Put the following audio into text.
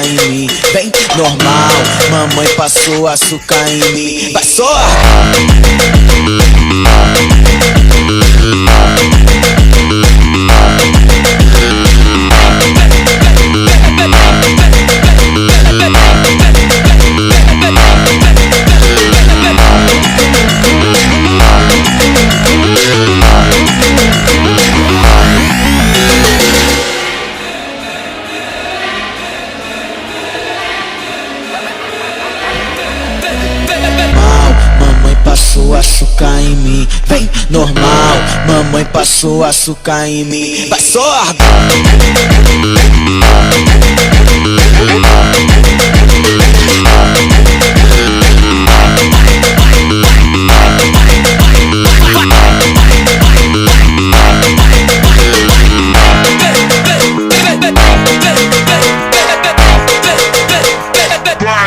em mim. Vem, normal, mamãe passou açúcar em mim. Vai só! Passou açúcar em mim, vem, normal, mamãe passou açúcar em mim. Vai só!